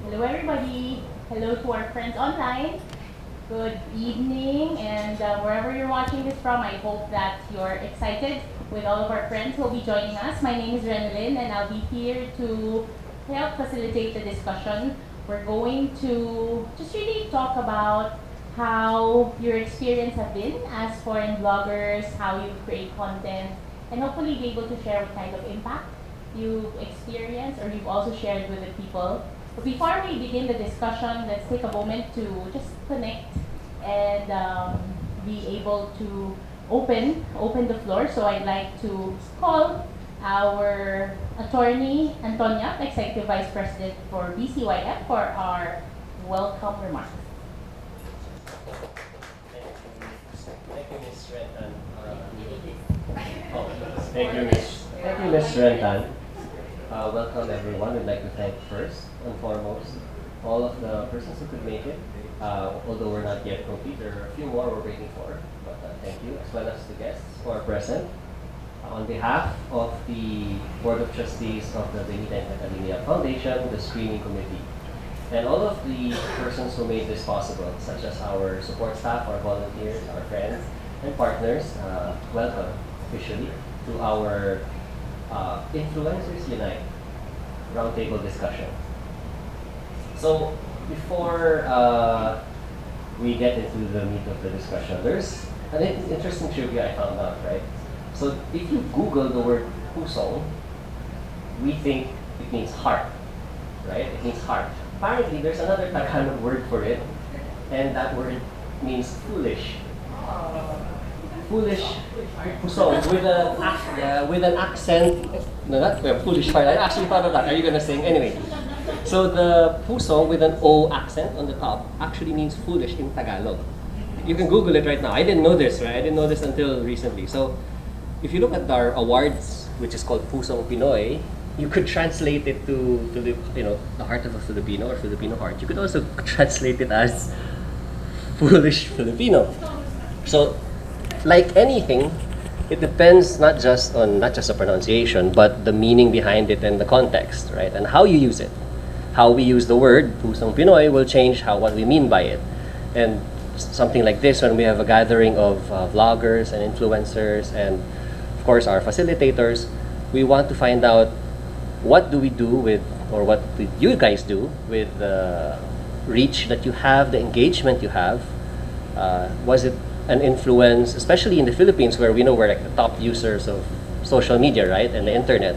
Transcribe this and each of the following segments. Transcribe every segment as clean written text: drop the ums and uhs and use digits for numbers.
Hello, everybody. Hello to our friends online. Good evening, and wherever you're watching this from, I hope that you're excited with all of our friends who will be joining us. My name is Renalyn, and I'll be here to help facilitate the discussion. We're going to just really talk about how your experience have been as foreign bloggers, how you create content, and hopefully be able to share what kind of impact you've experienced or you've also shared with the people. But before we begin the discussion, let's take a moment to just connect and be able to open the floor. So I'd like to call our attorney Antonia, Executive Vice President for BCYF, for our welcome remarks. Thank you, Ms. Rentan. Thank you, Ms. Rentan. Welcome, everyone. We'd like to thank first and foremost all of the persons who could make it. Although we're not yet complete, there are a few more we're waiting for. But thank you, as well as the guests who are present. On behalf of the Board of Trustees of the Benita and Catalina Foundation, the Screening Committee, and all of the persons who made this possible, such as our support staff, our volunteers, our friends, and partners, welcome officially to our Influencers Unite Roundtable Discussion. So, before we get into the meat of the discussion, there's an interesting trivia I found out, right? So, if you Google the word pusong, we think it means heart, right? It means heart. Apparently, there's another Tagalog word for it, and that word means foolish. Foolish pusong with an accent. No, not foolish part. I actually thought of that. Are you gonna sing anyway? So the pusong with an O accent on the top actually means foolish in Tagalog. You can Google it right now. I didn't know this, right? I didn't know this until recently. So if you look at our awards, which is called Pusong Pinoy, you could translate it to the the heart of a Filipino or Filipino heart. You could also translate it as foolish Filipino. So, like anything, it depends not just the pronunciation, but the meaning behind it and the context, right? And how you use it. How we use the word Pusong Pinoy will change what we mean by it. And something like this, when we have a gathering of vloggers and influencers and of course our facilitators, we want to find out what do we do with, or what do you guys do with the reach that you have, the engagement you have. Was it an influence, especially in the Philippines where we know we're like the top users of social media, right, and the internet?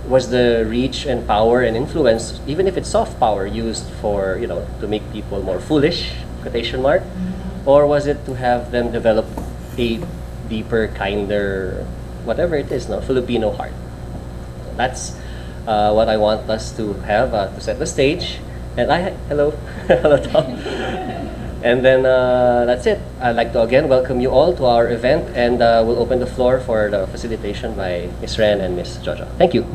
Was the reach and power and influence, even if it's soft power, used for, to make people more foolish, quotation mark, or was it to have them develop a deeper, kinder, whatever it is, Filipino heart? That's what I want us to have to set the stage. And hello, hello Tom. And then that's it. I'd like to again welcome you all to our event, and we'll open the floor for the facilitation by Ms. Ren and Ms. Jojo. Thank you.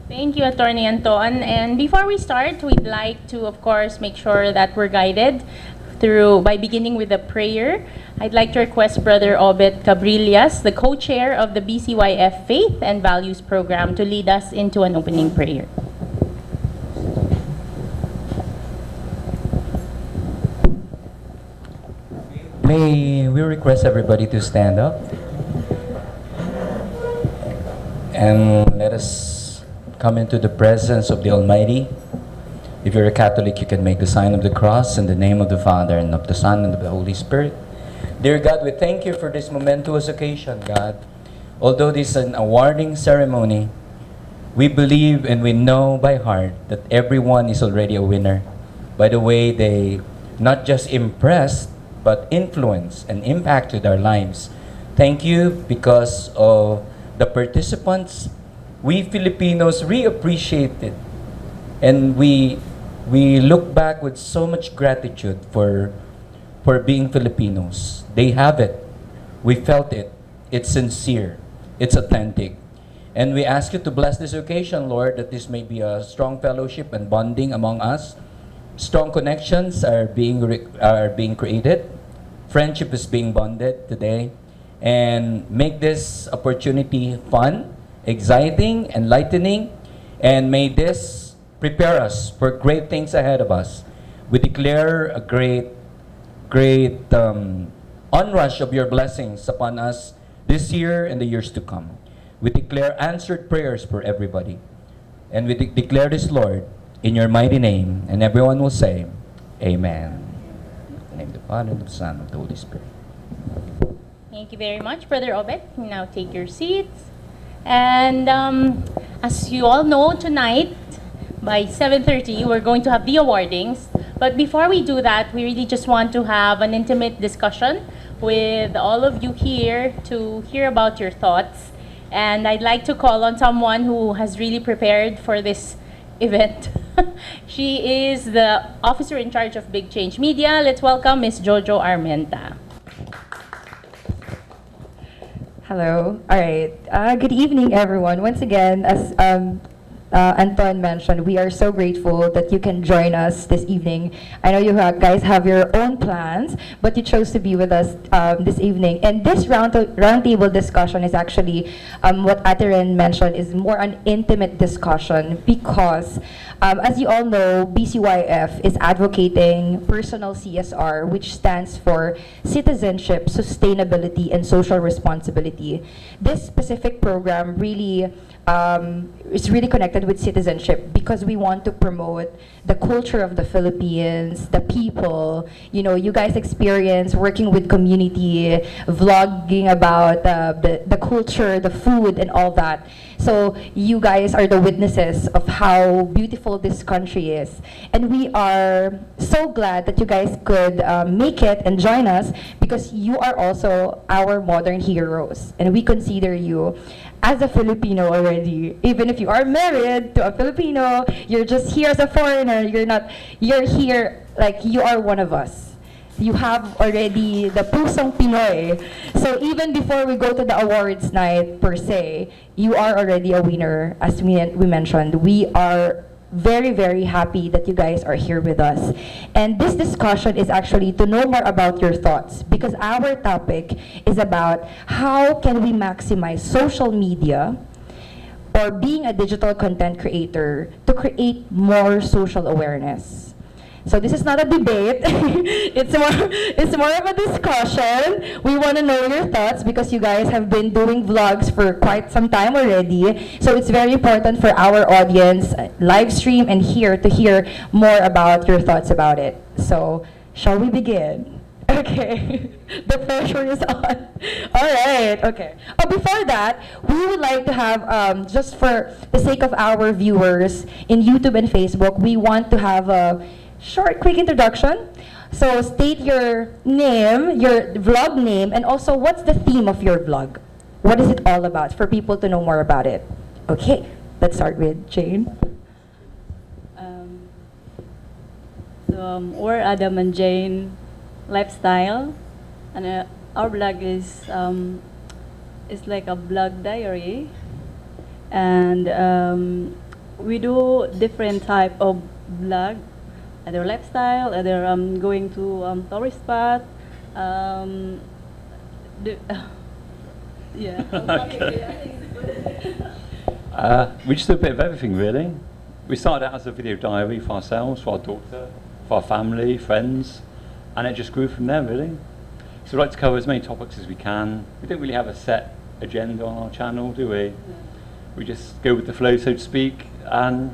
Thank you, Attorney Anton. And before we start, we'd like to, of course, make sure that we're guided by beginning with a prayer. I'd like to request Brother Obet Cabrillas, the co-chair of the BCYF Faith and Values Program, to lead us into an opening prayer. May we request everybody to stand up and let us come into the presence of the Almighty. If you're a Catholic, you can make the sign of the cross in the name of the Father and of the Son and of the Holy Spirit. Dear God, we thank you for this momentous occasion, God. Although this is an awarding ceremony, we believe and we know by heart that everyone is already a winner by the way they not just impressed, but influenced and impacted our lives. Thank you because of the participants. We Filipinos reappreciate it, and we look back with so much gratitude for being Filipinos. They have it. We felt it. It's sincere. It's authentic. And we ask you to bless this occasion, Lord, that this may be a strong fellowship and bonding among us. Strong connections are being created. Friendship is being bonded today. And make this opportunity fun exciting, enlightening, and may this prepare us for great things ahead of us. We declare a great onrush of your blessings upon us this year and the years to come. We declare answered prayers for everybody. And we declare this, Lord, in your mighty name. And everyone will say, Amen. In the name of the Father, and of the Son, and of the Holy Spirit. Thank you very much, Brother Obed. You now take your seats. And as you all know, tonight, by 7:30, we're going to have the awardings. But before we do that, we really just want to have an intimate discussion with all of you here to hear about your thoughts. And I'd like to call on someone who has really prepared for this event. She is the officer in charge of Big Change Media. Let's welcome Ms. Jojo Armenta. Hello. All right. Good evening, everyone. Once again, as Anton mentioned, we are so grateful that you can join us this evening. I know you guys have your own plans, but you chose to be with us this evening. And this roundtable discussion is actually what Ate mentioned is more an intimate discussion because, as you all know, BCYF is advocating personal CSR, which stands for citizenship, sustainability, and social responsibility. This specific program really is really connected with citizenship because we want to promote the culture of the Philippines, the people. You know, you guys experience working with community, vlogging about the culture, the food, and all that. So you guys are the witnesses of how beautiful this country is. And we are so glad that you guys could make it and join us because you are also our modern heroes. And we consider you as a Filipino already. Even if you are married to a Filipino, you're just here as a foreigner, you're here like you are one of us. You have already the pusong Pinoy. So even before we go to the awards night per se, you are already a winner. As we mentioned, we are very, very happy that you guys are here with us. And this discussion is actually to know more about your thoughts because our topic is about how can we maximize social media or being a digital content creator to create more social awareness. So this is not a debate. it's more of a discussion. We want to know your thoughts because you guys have been doing vlogs for quite some time already. So it's very important for our audience, live stream and here to hear more about your thoughts about it. So shall we begin? Okay, the pressure is on. All right, okay. Oh, before that, we would like to have, just for the sake of our viewers in YouTube and Facebook, we want to have a short, quick introduction. So state your name, your vlog name, and also what's the theme of your vlog? What is it all about for people to know more about it? Okay, let's start with Jane. We're Adam and Jane Lifestyle, and our blog is like a blog diary, and we do different type of blog. Either lifestyle, either going to tourist spot. Yeah. We just do a bit of everything, really. We started out as a video diary for ourselves, for our daughter, for our family, friends, and it just grew from there, really. So we like to cover as many topics as we can. We don't really have a set agenda on our channel, do we? We just go with the flow, so to speak, and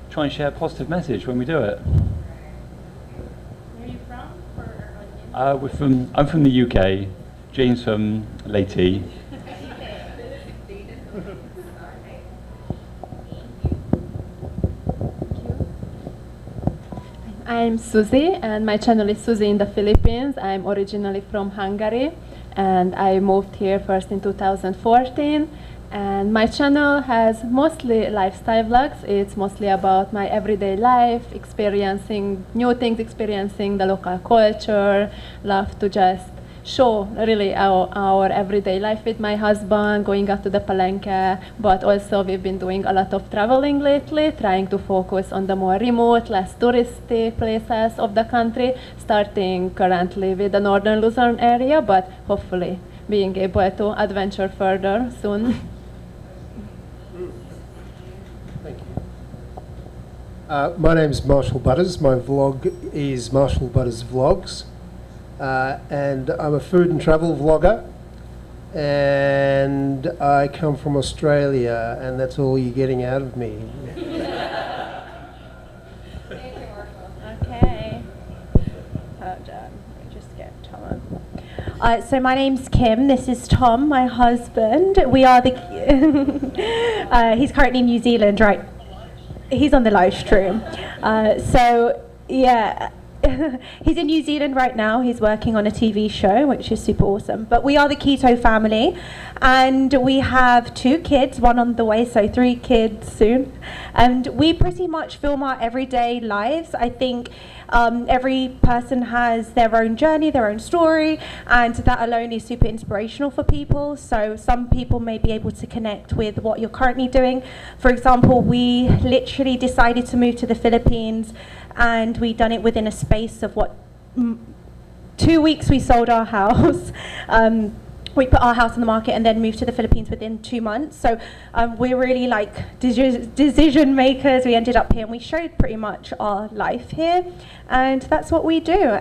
try and share a positive message when we do it. Where are you from? For our audience? I'm from the UK. Jane's from Leyte. I'm Susie, and my channel is Susie in the Philippines. I'm originally from Hungary, and I moved here first in 2014. And my channel has mostly lifestyle vlogs. It's mostly about my everyday life, experiencing new things, experiencing the local culture. Love to just show really our everyday life with my husband, going out to the palenque, but also we've been doing a lot of traveling lately, trying to focus on the more remote, less touristy places of the country, starting currently with the northern Luzon area, but hopefully being able to adventure further soon. My name's Marshall Butters. My vlog is Marshall Butters Vlogs. And I'm a food and travel vlogger. And I come from Australia, and that's all you're getting out of me. Okay. Hold on. Let me just get Tom on. So my name's Kim. This is Tom, my husband. We are the. He's currently in New Zealand, right? He's on the live stream. So yeah. He's in New Zealand right now. He's working on a TV show, which is super awesome. But we are the Keto family, and we have 2 kids, 1 on the way, so 3 kids soon. And we pretty much film our everyday lives. I think every person has their own journey, their own story, and that alone is super inspirational for people. So some people may be able to connect with what you're currently doing. For example, we literally decided to move to the Philippines, and we done it within a space of 2 weeks. We sold our house. We put our house on the market and then moved to the Philippines within 2 months. So we're really like decision makers. We ended up here and we showed pretty much our life here. And that's what we do.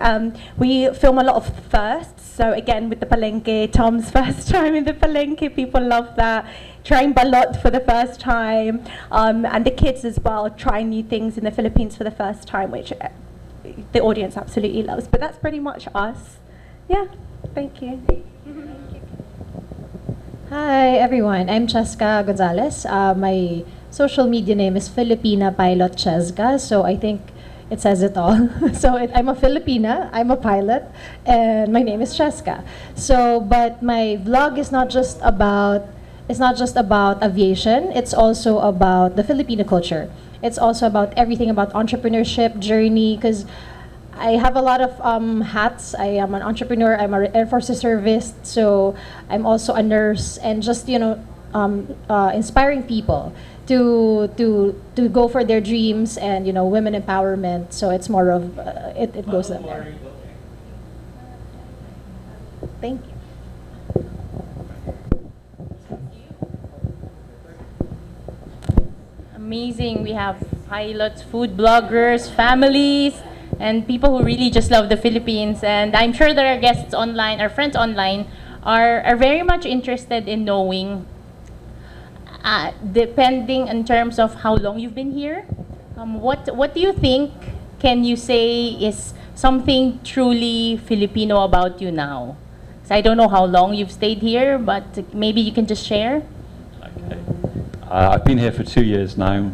We film a lot of firsts. So again, with the palenque, Tom's first time in the palenque, people love that. Trying balot for the first time. And the kids as well, trying new things in the Philippines for the first time, which the audience absolutely loves. But that's pretty much us. Yeah, thank you. Hi everyone, I'm Cheska Gonzalez. My social media name is Filipina Pilot Cheska, so I think it says it all. So I'm a Filipina, I'm a pilot, and my name is Cheska. So, but my vlog is not just about aviation, it's also about the Filipino culture. It's also about everything about entrepreneurship, journey, because I have a lot of hats. I am an entrepreneur, I'm an Air Force reservist, so I'm also a nurse, and just, inspiring people to go for their dreams and, women empowerment. So it's more of, it goes in there. Thank you. Amazing. We have pilots, food bloggers, families, and people who really just love the Philippines. And I'm sure that our guests online, our friends online, are very much interested in knowing, depending in terms of how long you've been here, what do you think can you say is something truly Filipino about you now? So I don't know how long you've stayed here, but maybe you can just share. Okay. I've been here for 2 years now,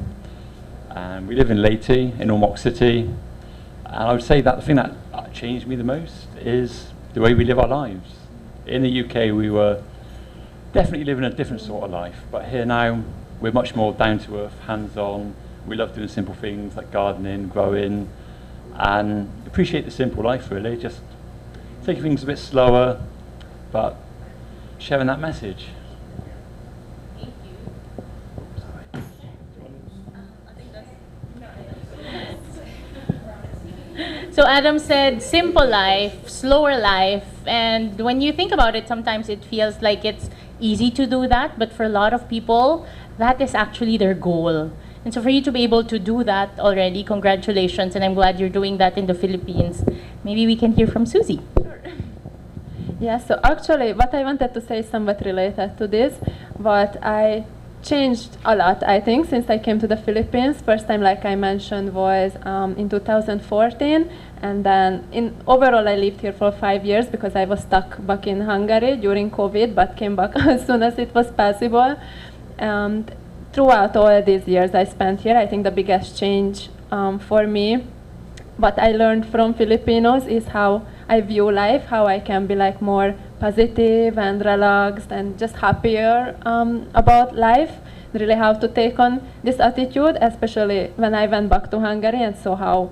and we live in Leyte, in Ormoc City. And I would say that the thing that changed me the most is the way we live our lives. In the UK, we were definitely living a different sort of life, but here now, we're much more down to earth, hands-on. We love doing simple things like gardening, growing, and appreciate the simple life, really. Just taking things a bit slower, but sharing that message. So Adam said simple life, slower life, and when you think about it, sometimes it feels like it's easy to do that, but for a lot of people, that is actually their goal. And so for you to be able to do that already, congratulations, and I'm glad you're doing that in the Philippines. Maybe we can hear from Susie. Sure. Yeah, so actually what I wanted to say is somewhat related to this, but I changed a lot, I think, since I came to the Philippines. First time, like I mentioned, was in 2014, and then overall I lived here for 5 years because I was stuck back in Hungary during COVID, but came back as soon as it was possible. And throughout all these years I spent here, I think the biggest change for me, what I learned from Filipinos is how I view life, how I can be like more positive and relaxed and just happier about life. Really how to take on this attitude, especially when I went back to Hungary and saw how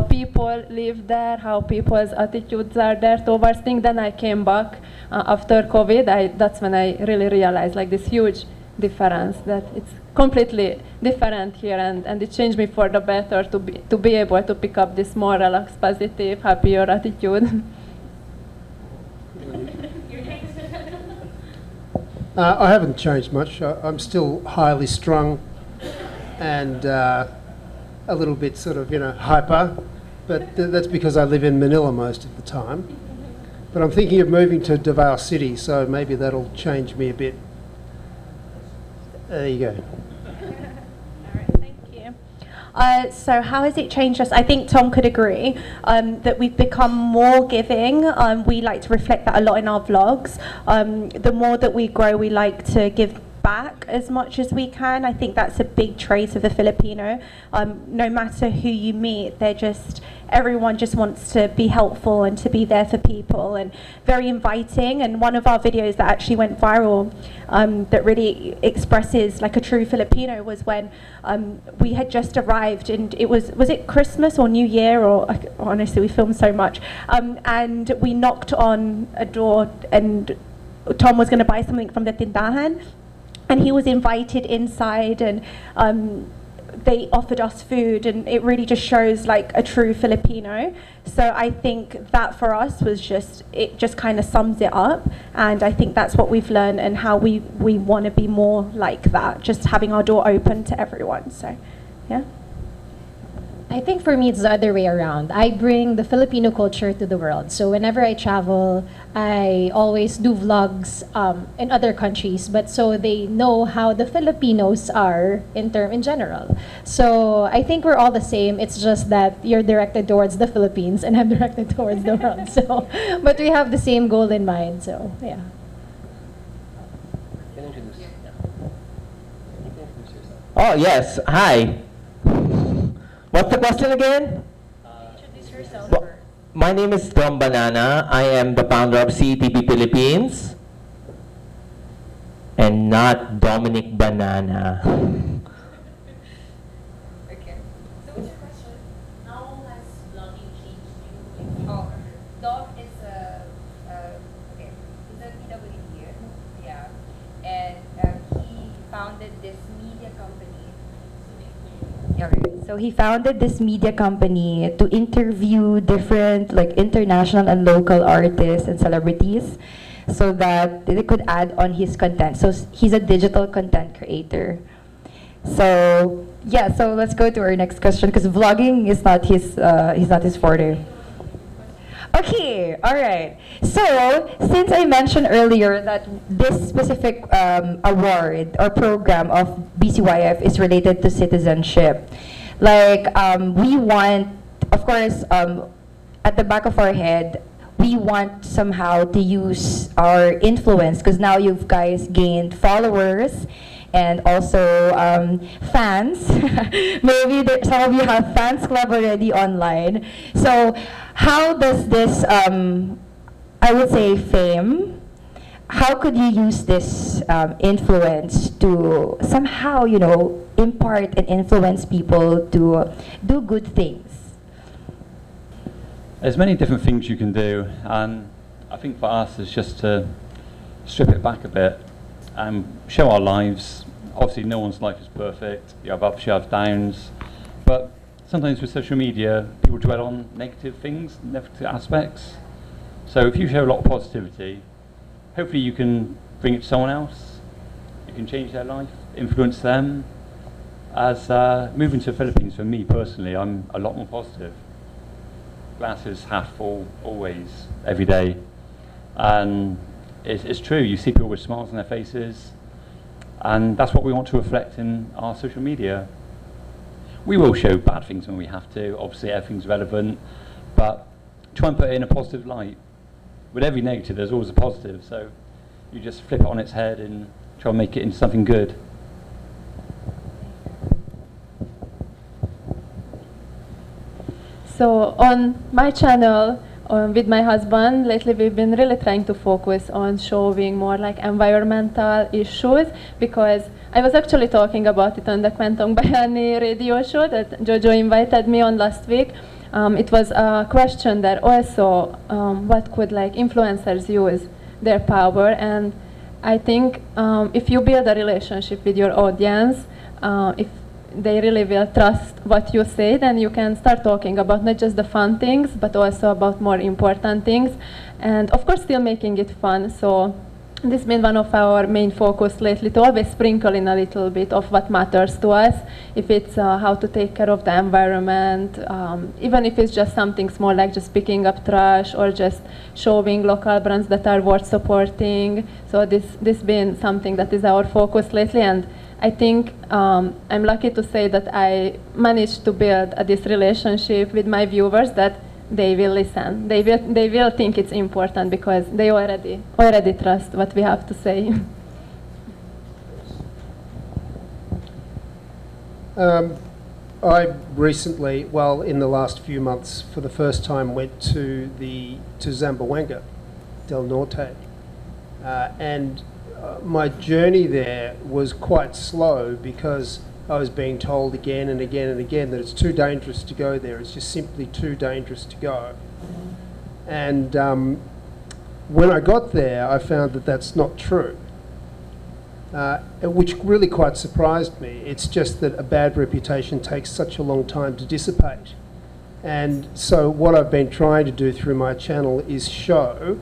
people live there, how people's attitudes are there towards things. Then I came back after COVID. That's when I really realized like this huge difference, that it's completely different here, and it changed me for the better to be able to pick up this more relaxed, positive, happier attitude. I haven't changed much. I'm still highly strung and a little bit sort of, hyper. But that's because I live in Manila most of the time. But I'm thinking of moving to Davao City, so maybe that'll change me a bit. There you go. Thank you. So how has it changed us? I think Tom could agree that we've become more giving. We like to reflect that a lot in our vlogs. The more that we grow, we like to give back as much as we can. I think that's a big trait of the Filipino. No matter who you meet, everyone just wants to be helpful and to be there for people and very inviting. And one of our videos that actually went viral that really expresses like a true Filipino was when we had just arrived, and it was it Christmas or New Year, or honestly we filmed so much, and we knocked on a door, and Tom was going to buy something from the tindahan, and he was invited inside, and they offered us food, and it really just shows like a true Filipino. So I think that for us it just kind of sums it up, and I think that's what we've learned and how we want to be more like that, just having our door open to everyone. So yeah. I think for me it's the other way around. I bring the Filipino culture to the world. So whenever I travel, I always do vlogs in other countries, but so they know how the Filipinos are in general. So I think we're all the same. It's just that you're directed towards the Philippines and I'm directed towards the world. So, but we have the same goal in mind. So yeah. Oh yes, hi. What's the question again? Introduce yourself. My name is Dom Banana. I am the founder of CTV Philippines. And not Dominic Banana. Okay. So what's your question? How has vlogging changed you? Oh, Dom is okay. He's a PWD. Yeah. And he founded this media company. Okay. So he founded this media company to interview different like international and local artists and celebrities so that they could add on his content. So he's a digital content creator. So yeah, so let's go to our next question because vlogging is not his forte. Okay, all right. So, since I mentioned earlier that this specific award or program of BCYF is related to citizenship, like we want, of course, at the back of our head, we want somehow to use our influence because now you guys gained followers and also fans. Maybe some of you have fans club already online. So how does this, I would say fame, how could you use this influence to somehow, impart and influence people to do good things? There's many different things you can do, and I think for us it's just to strip it back a bit and show our lives. Obviously no one's life is perfect, you have ups, you have downs, but sometimes with social media people dwell on negative things, negative aspects. So if you show a lot of positivity, hopefully you can bring it to someone else, you can change their life, influence them. As moving to the Philippines, for me personally, I'm a lot more positive. Glass is half full, always, every day. And it's true, you see people with smiles on their faces, and that's what we want to reflect in our social media. We will show bad things when we have to, obviously everything's relevant, but try and put it in a positive light. With every negative, there's always a positive, so you just flip it on its head and try and make it into something good. So on my channel, with my husband, lately we've been really trying to focus on showing more like environmental issues, because I was actually talking about it on the Kwentong Bayani radio show that Jojo invited me on last week. It was a question that also what could like influencers use their power, and I think if you build a relationship with your audience, if they really will trust what you say, then you can start talking about not just the fun things, but also about more important things. And of course, still making it fun. So this has been one of our main focus lately, to always sprinkle in a little bit of what matters to us. If it's how to take care of the environment, even if it's just something small like just picking up trash or just showing local brands that are worth supporting. So this been something that is our focus lately, and I think I'm lucky to say that I managed to build this relationship with my viewers that they will listen. They will think it's important because they already trust what we have to say. I recently, well, in the last few months, for the first time, went to Zamboanga del Norte, and my journey there was quite slow because I was being told again and again and again that it's too dangerous to go there. It's just simply too dangerous to go. And when I got there, I found that that's not true, which really quite surprised me. It's just that a bad reputation takes such a long time to dissipate. And so what I've been trying to do through my channel is show,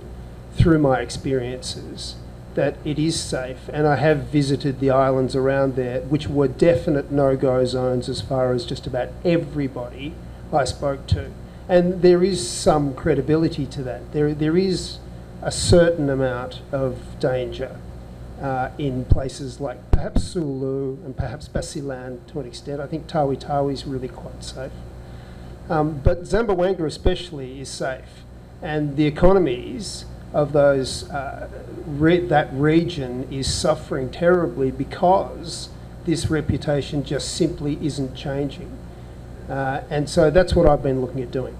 through my experiences, that it is safe, and I have visited the islands around there, which were definite no-go zones as far as just about everybody I spoke to. And there is some credibility to that. There is a certain amount of danger in places like perhaps Sulu and perhaps Basilan to an extent. I think Tawi Tawi is really quite safe. But Zamboanga especially is safe, and the economies of those that region is suffering terribly because this reputation just simply isn't changing. And so that's what I've been looking at doing.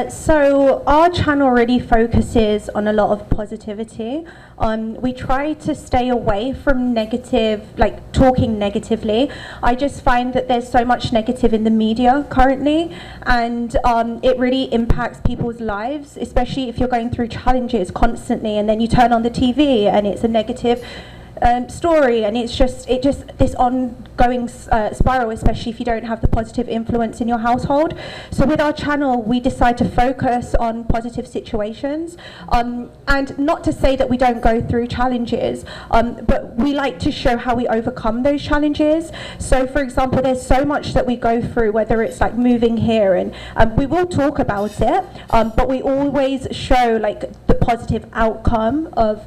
So our channel really focuses on a lot of positivity. We try to stay away from negative, like talking negatively. I just find that there's so much negative in the media currently, and it really impacts people's lives, especially if you're going through challenges constantly and then you turn on the TV and it's a negative story, and it's just this ongoing spiral, especially if you don't have the positive influence in your household. So with our channel, we decide to focus on positive situations, and not to say that we don't go through challenges, but we like to show how we overcome those challenges. So for example, there's so much that we go through, whether it's like moving here, and we will talk about it, but we always show like the positive outcome of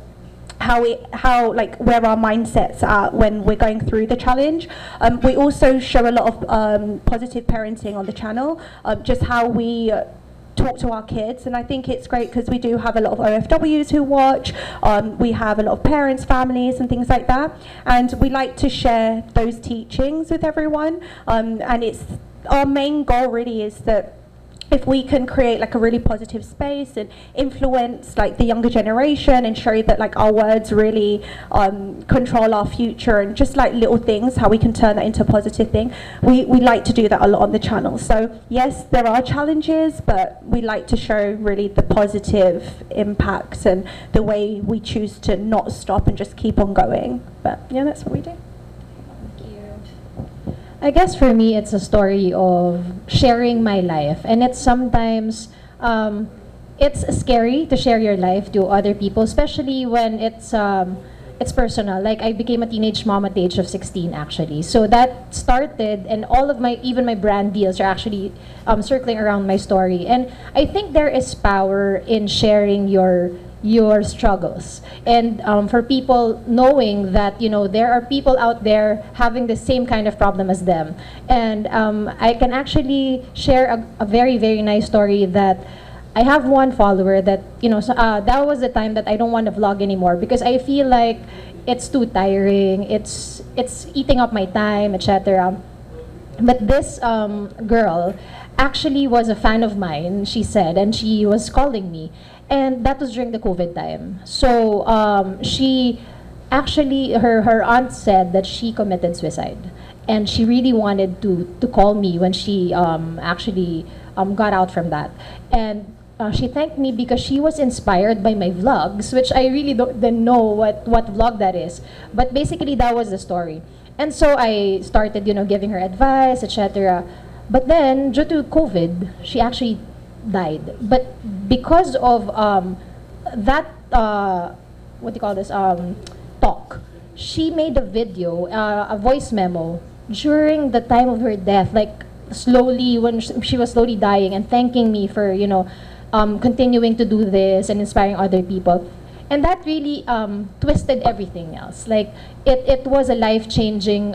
how like where our mindsets are when we're going through the challenge. We also show a lot of positive parenting on the channel, just how we talk to our kids, and I think it's great because we do have a lot of OFWs who watch. We have a lot of parents, families, and things like that, and we like to share those teachings with everyone. And it's our main goal really is that if we can create like a really positive space and influence like the younger generation and show that like our words really control our future, and just like little things, how we can turn that into a positive thing. We like to do that a lot on the channel. So yes, there are challenges, but we like to show really the positive impacts and the way we choose to not stop and just keep on going. But yeah, that's what we do. I guess for me, it's a story of sharing my life, and it's sometimes it's scary to share your life to other people, especially when it's personal. Like I became a teenage mom at the age of 16, actually. So that started, and all of even my brand deals are actually circling around my story. And I think there is power in sharing your struggles, and for people knowing that there are people out there having the same kind of problem as them. And I can actually share a very, very nice story that I have one follower that that was the time that I don't want to vlog anymore because I feel like it's too tiring, it's eating up my time, etc. But this girl actually was a fan of mine, she said, and she was calling me. And that was during the COVID time. So she actually, her aunt said that she committed suicide. And she really wanted to call me when she actually got out from that. And she thanked me because she was inspired by my vlogs, which I really didn't know what vlog that is. But basically, that was the story. And so I started, giving her advice, etc. But then, due to COVID, she actually died. But because of that, what do you call this, talk, she made a video, a voice memo during the time of her death, like slowly when she was slowly dying, and thanking me for continuing to do this and inspiring other people. And that really twisted everything else. Like it was a life-changing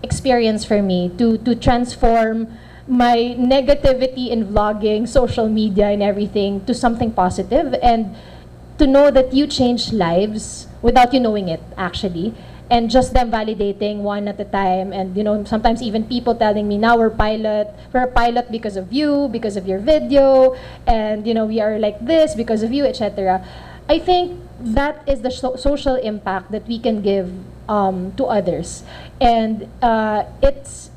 experience for me to transform my negativity in vlogging, social media, and everything to something positive, and to know that you change lives without you knowing it, actually. And just them validating one at a time, and sometimes even people telling me, now we're a pilot because of you, because of your video, and we are like this because of you, etc. I think that is the social impact that we can give to others, and it's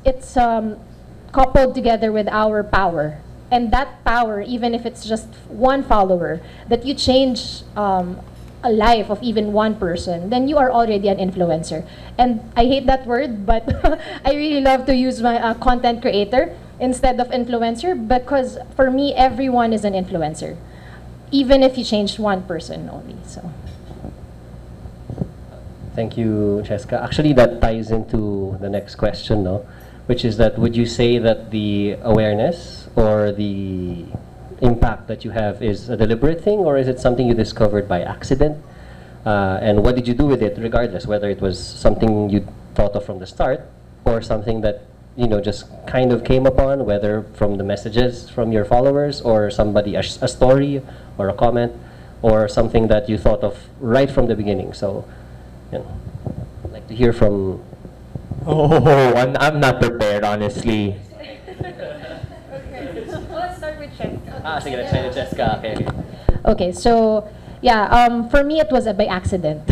coupled together with our power. And that power, even if it's just one follower, that you change a life of even one person, then you are already an influencer. And I hate that word, but I really love to use my content creator instead of influencer, because for me, everyone is an influencer, even if you change one person only. So. Thank you, Cheska. Actually, that ties into the next question, no? Which is that, would you say that the awareness or the impact that you have is a deliberate thing, or is it something you discovered by accident? And what did you do with it, regardless, whether it was something you thought of from the start, or something that just kind of came upon, whether from the messages from your followers, or somebody, a story, or a comment, or something that you thought of right from the beginning? So, I'd like to hear from... I'm not prepared, honestly. Let's start with Cheska. Sige, let's try the Cheska. Okay. Okay, so yeah, for me it was by accident.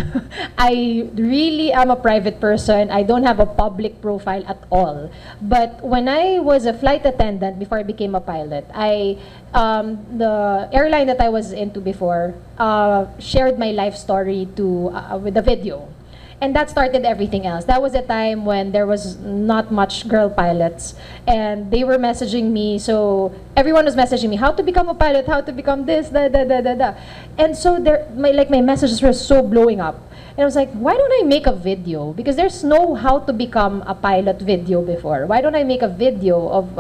I really am a private person. I don't have a public profile at all. But when I was a flight attendant before I became a pilot, the airline that I was into before shared my life story with a video. And that started everything else. That was a time when there was not much girl pilots, and they were messaging me. So everyone was messaging me, how to become a pilot, how to become this, da. And so my messages were so blowing up. And I was like, why don't I make a video? Because there's no how to become a pilot video before. Why don't I make a video of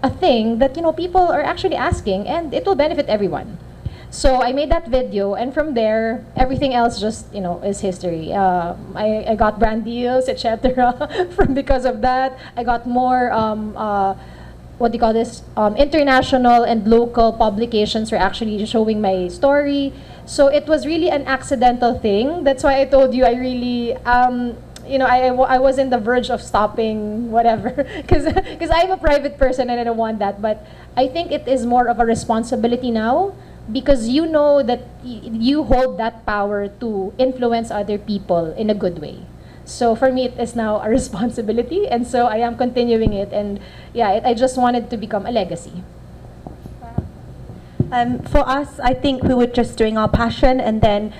a thing that people are actually asking, and it will benefit everyone. So I made that video, and from there, everything else just is history. I got brand deals, etc. because of that. I got more what do you call this? International and local publications were actually showing my story. So it was really an accidental thing. That's why I told you I really I was in the verge of stopping whatever, because I'm a private person and I don't want that. But I think it is more of a responsibility now, because you know that you hold that power to influence other people in a good way. So for me, it is now a responsibility, and so I am continuing it. And yeah, I just wanted to become a legacy. For us, I think we were just doing our passion, and then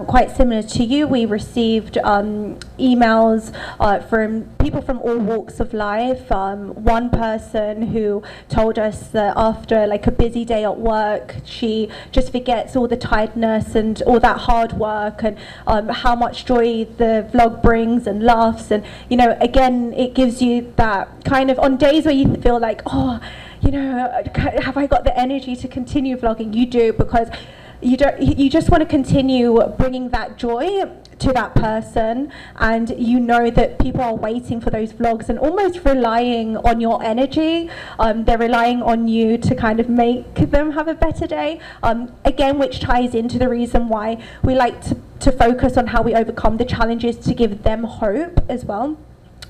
quite similar to you, we received emails from people from all walks of life. One person who told us that after like a busy day at work, she just forgets all the tiredness and all that hard work, and how much joy the vlog brings, and laughs. And again, it gives you that kind of, on days where you feel like, have I got the energy to continue vlogging? You do, because you just want to continue bringing that joy to that person, and that people are waiting for those vlogs and almost relying on your energy. They're relying on you to kind of make them have a better day. Again, which ties into the reason why we like to focus on how we overcome the challenges, to give them hope as well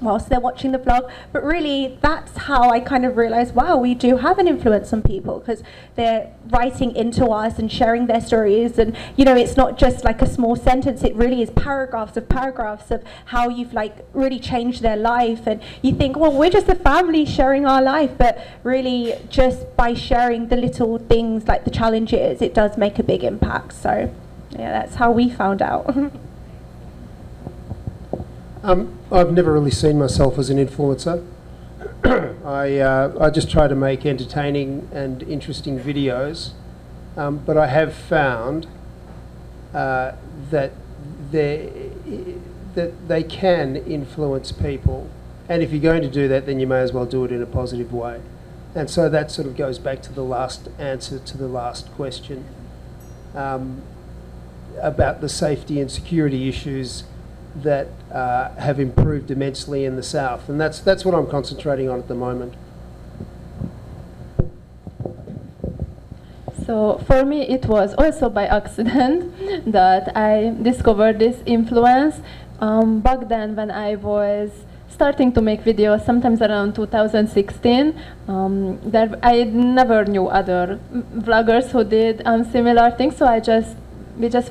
whilst they're watching the vlog. But really, that's how I kind of realized, wow, we do have an influence on people, because they're writing into us and sharing their stories. And it's not just like a small sentence, it really is paragraphs of how you've like really changed their life. And you think, well, we're just a family sharing our life, but really just by sharing the little things like the challenges, it does make a big impact. So yeah, that's how we found out. I've never really seen myself as an influencer. I just try to make entertaining and interesting videos, but I have found that they can influence people, and if you're going to do that, then you may as well do it in a positive way. And so that sort of goes back to the last answer to the last question about the safety and security issues that have improved immensely in the South, and that's what I'm concentrating on at the moment. So for me, it was also by accident that I discovered this influence. Back then, when I was starting to make videos, sometimes around 2016, I never knew other vloggers who did similar things. So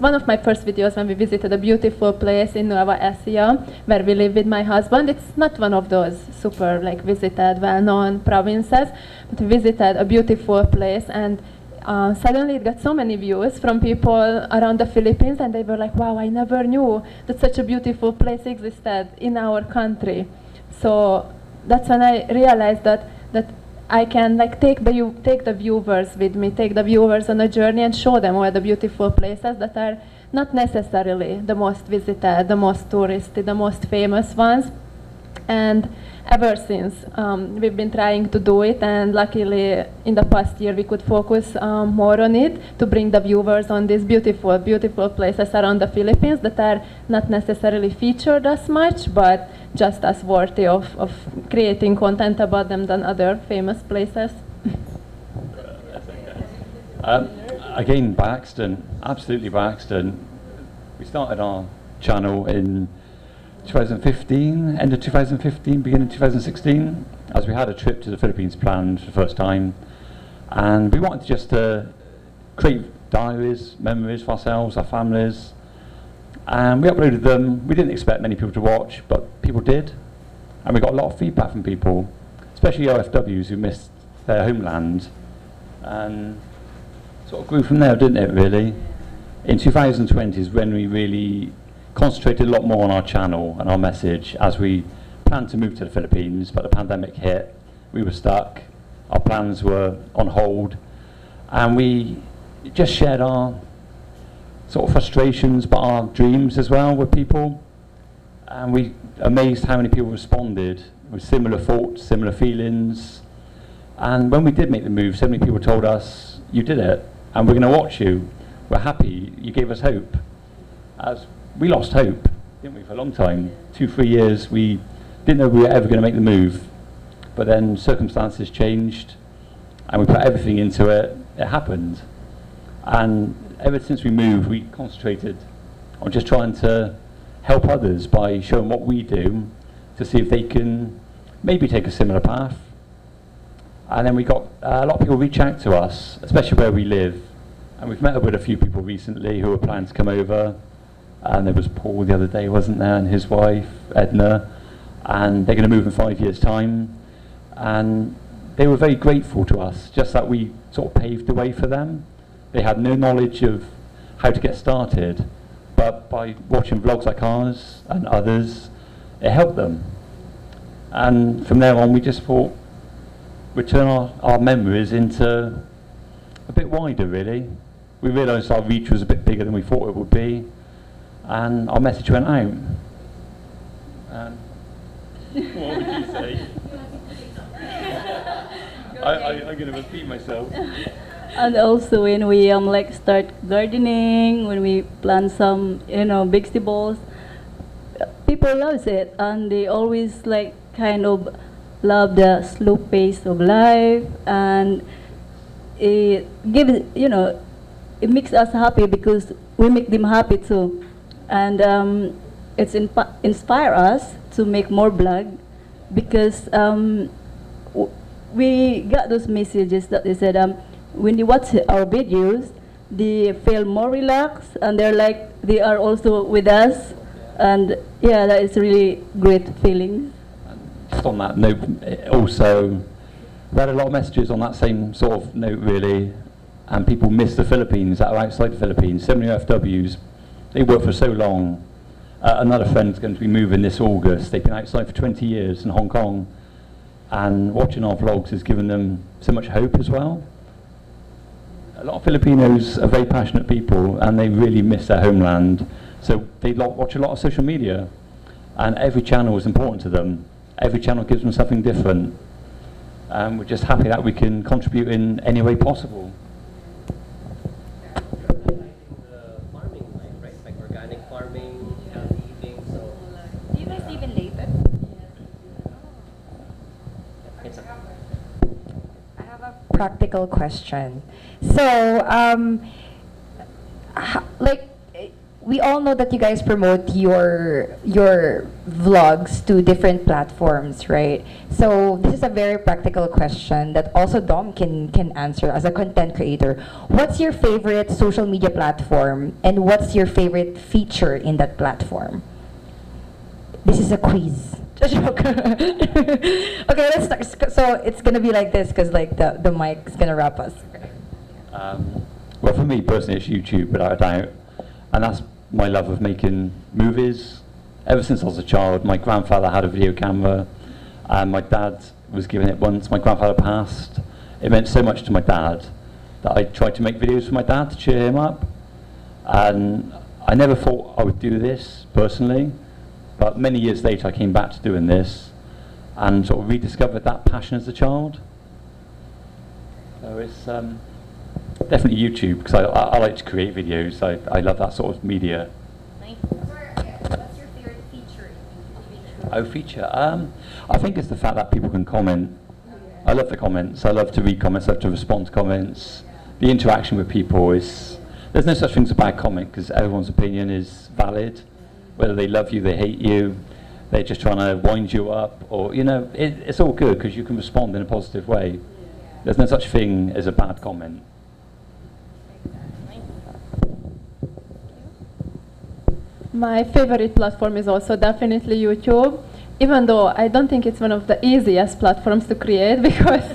one of my first videos when we visited a beautiful place in Nueva Ecija, where we live with my husband. It's not one of those super visited, well-known provinces, but we visited a beautiful place, and suddenly it got so many views from people around the Philippines, and they were like, wow, I never knew that such a beautiful place existed in our country. So that's when I realized that I can take the viewers with me, take the viewers on a journey and show them all the beautiful places that are not necessarily the most visited, the most touristy, the most famous ones. And ever since, we've been trying to do it, and luckily in the past year we could focus more on it to bring the viewers on these beautiful, beautiful places around the Philippines that are not necessarily featured as much, but just as worthy of creating content about them than other famous places. Again, by accident, absolutely by accident. We started our channel in 2015, end of 2015, beginning of 2016, as we had a trip to the Philippines planned for the first time, and we wanted just to create diaries, memories for ourselves, our families, and we uploaded them. We didn't expect many people to watch, but people did, and we got a lot of feedback from people, especially OFWs who missed their homeland, and sort of grew from there, didn't it, really? In 2020 is when we really concentrated a lot more on our channel and our message, as we planned to move to the Philippines, but the pandemic hit, we were stuck, our plans were on hold, and we just shared our sort of frustrations, but our dreams as well with people, and we amazed how many people responded with similar thoughts, similar feelings. And when we did make the move, so many people told us, you did it, and we're going to watch you, we're happy, you gave us hope. As we lost hope, didn't we, for a long time? 2-3 years, we didn't know we were ever going to make the move. But then circumstances changed, and we put everything into it. It happened. And ever since we moved, we concentrated on just trying to help others by showing what we do, to see if they can maybe take a similar path. And then we got a lot of people reach out to us, especially where we live. And we've met up with a few people recently who are planning to come over. And there was Paul the other day, wasn't there, and his wife, Edna, and they're going to move in 5 years' time. And they were very grateful to us, just that we sort of paved the way for them. They had no knowledge of how to get started, but by watching vlogs like ours and others, it helped them. And from there on, we just thought we'd turn our memories into a bit wider, really. We realised our reach was a bit bigger than we thought it would be, and our message went out. And what would you say? I'm going to repeat myself. And also when we start gardening, when we plant some vegetables, people loves it, and they always kind of love the slow pace of life, and it gives it makes us happy because we make them happy too, and it's inspire us to make more vlog because we got those messages that they said when they watch our videos, they feel more relaxed, and they are also with us, and yeah, that is really great feeling. Just on that note, also, we had a lot of messages on that same sort of note, really, and people miss the Philippines, that are outside the Philippines. So many OFWs, they work for so long. Another friend's going to be moving this August. They've been outside for 20 years in Hong Kong, and watching our vlogs has given them so much hope as well. A lot of Filipinos are very passionate people, and they really miss their homeland, so they watch a lot of social media, and every channel is important to them. Every channel gives them something different, and we're just happy that we can contribute in any way possible. Farming, right? Like organic farming, healthy eating. So, Do you guys even later? I have a practical question. So, like, we all know that you guys promote your vlogs to different platforms, right? So this is a very practical question that also Dom can answer as a content creator. What's your favorite social media platform, and what's your favorite feature in that platform? This is a quiz. Okay, let's start. So it's gonna be like this because like the mic's gonna wrap us. Well, for me personally, it's YouTube, without a doubt, and that's my love of making movies. Ever since I was a child, my grandfather had a video camera, and my dad was given it once. My grandfather passed. It meant so much to my dad that I tried to make videos for my dad to cheer him up, and I never thought I would do this personally, but many years later I came back to doing this and sort of rediscovered that passion as a child. So it's definitely YouTube, because I like to create videos. I love that sort of media. What's your favorite feature? Oh, feature. I think it's the fact that people can comment. I love the comments. I love to read comments. I love to respond to comments. The interaction with people is... There's no such thing as a bad comment, because everyone's opinion is valid. Whether they love you, they hate you, they're just trying to wind you up, or, you know, it's all good because you can respond in a positive way. There's no such thing as a bad comment. My favorite platform is also definitely YouTube, even though I don't think it's one of the easiest platforms to create, because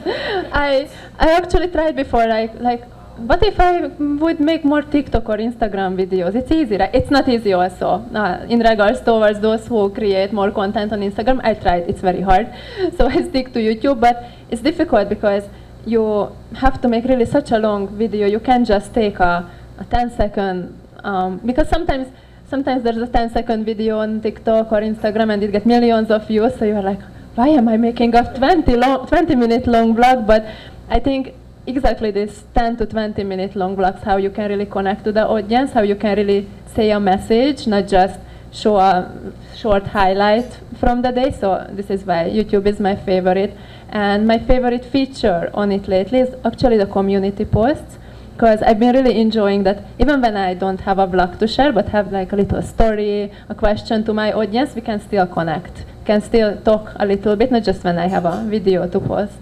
I actually tried before, like, what if I would make more TikTok or Instagram videos? It's easy, right? It's not easy also. In regards towards those who create more content on Instagram, I tried, it's very hard. So I stick to YouTube, but it's difficult because you have to make really such a long video. You can't just take a 10-second, because sometimes there's a 10-second video on TikTok or Instagram and it gets millions of views, so you're like, why am I making a 20-minute long vlog? But I think exactly this 10 to 20-minute long vlogs, how you can really connect to the audience, how you can really say a message, not just show a short highlight from the day. So this is why YouTube is my favorite. And my favorite feature on it lately is actually the community posts, because I've been really enjoying that even when I don't have a vlog to share, but have like a little story, a question to my audience, we can still connect, can still talk a little bit, not just when I have a video to post.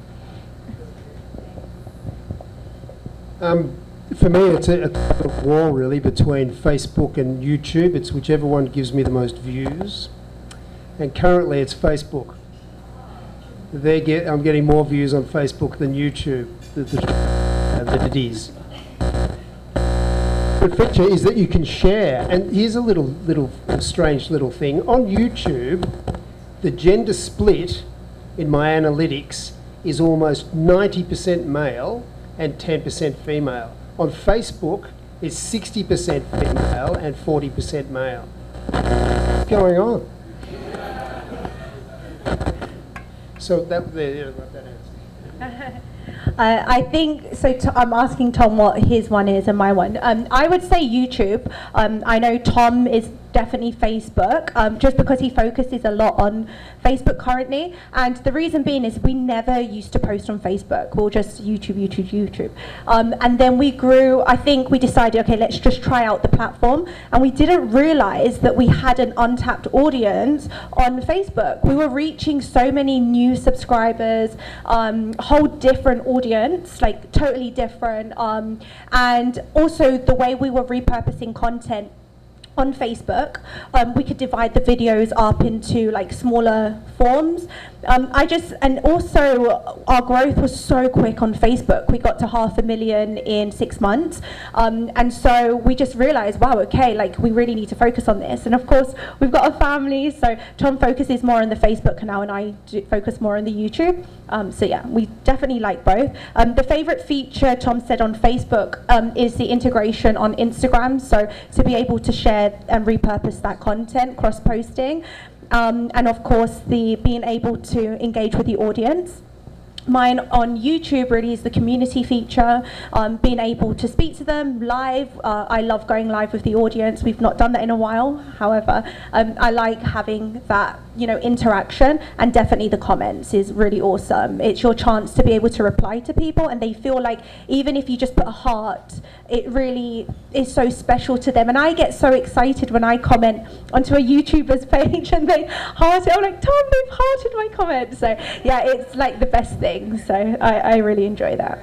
For me, it's a kind of war really between Facebook and YouTube. It's whichever one gives me the most views. And currently it's Facebook. I'm getting more views on Facebook than YouTube, that it is. The feature is that you can share, and here's a little strange little thing. On YouTube, the gender split in my analytics is almost 90% male and 10% female. On Facebook, it's 60% female and 40% male. What's going on? So that answer. I think, so I'm asking Tom what his one is and my one. I would say YouTube. I know Tom is definitely Facebook, just because he focuses a lot on Facebook currently. And the reason being is we never used to post on Facebook. We'll just YouTube. And then we grew, I think we decided, okay, let's just try out the platform. And we didn't realize that we had an untapped audience on Facebook. We were reaching so many new subscribers, whole different audience, like totally different. And also the way we were repurposing content on Facebook, we could divide the videos up into like smaller forms. And also our growth was so quick on Facebook. We got to 500,000 in 6 months. And so we just realized, wow, okay, like we really need to focus on this. And of course, we've got a family, so Tom focuses more on the Facebook now and I focus more on the YouTube. So yeah, we definitely like both. The favorite feature Tom said on Facebook is the integration on Instagram. So to be able to share and repurpose that content, cross-posting. And of course, the being able to engage with the audience. Mine on YouTube really is the community feature, being able to speak to them live. I love going live with the audience. We've not done that in a while. However, I like having that, interaction, and definitely the comments is really awesome. It's your chance to be able to reply to people, and they feel like even if you just put a heart, it really is so special to them. And I get so excited when I comment onto a YouTuber's page and they heart it. I'm like, Tom, they've hearted my comment. So yeah, it's like the best thing. So I really enjoy that.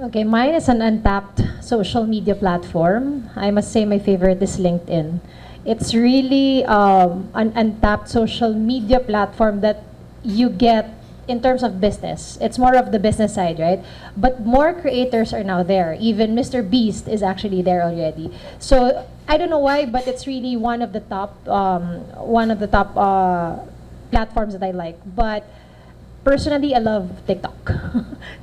Okay, mine is an untapped social media platform. I must say my favorite is LinkedIn. It's really an untapped social media platform that you get in terms of business. It's more of the business side, right? But more creators are now there. Even Mr. Beast is actually there already. So I don't know why, but it's really one of the top platforms that I like. But personally, I love TikTok.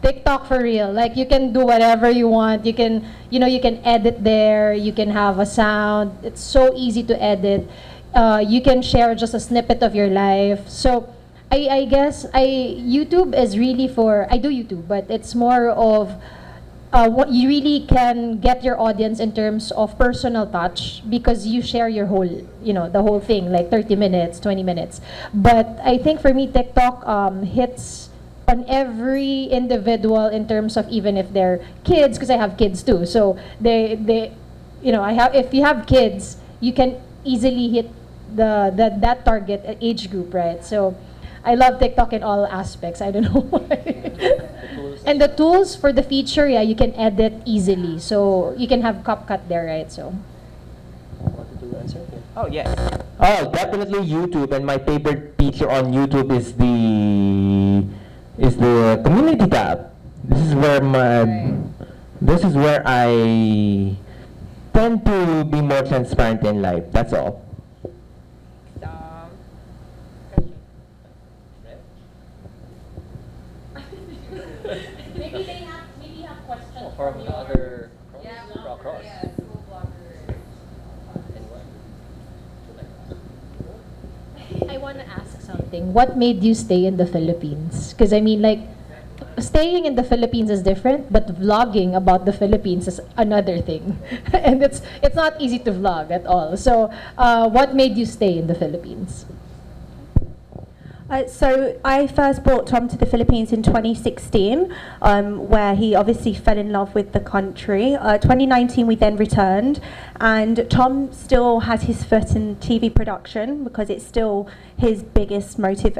TikTok for real. Like you can do whatever you want. You can, you can edit there. You can have a sound. It's so easy to edit. You can share just a snippet of your life. So I guess YouTube is really for, I do YouTube, but it's more of what you really can get your audience in terms of personal touch because you share your whole, the whole thing, like 30 minutes, 20 minutes. But I think for me, TikTok hits on every individual in terms of even if they're kids, because I have kids too. So if you have kids, you can easily hit that target age group, right? So I love TikTok in all aspects. I don't know why. And the tools for the feature, yeah, you can edit easily. So you can have CapCut there, right? So. Wanted to answer? Oh, yes. Oh, definitely YouTube. And my favorite feature on YouTube is the community tab. This is where I tend to be more transparent in life. That's all. Maybe you have questions From the other cross. School bloggers. I want to ask something. What made you stay in the Philippines? Because I mean, like, staying in the Philippines is different, but vlogging about the Philippines is another thing. And it's not easy to vlog at all. So what made you stay in the Philippines? So I first brought Tom to the Philippines in 2016, where he obviously fell in love with the country. 2019 we then returned, and Tom still has his foot in TV production because it's still his biggest motive,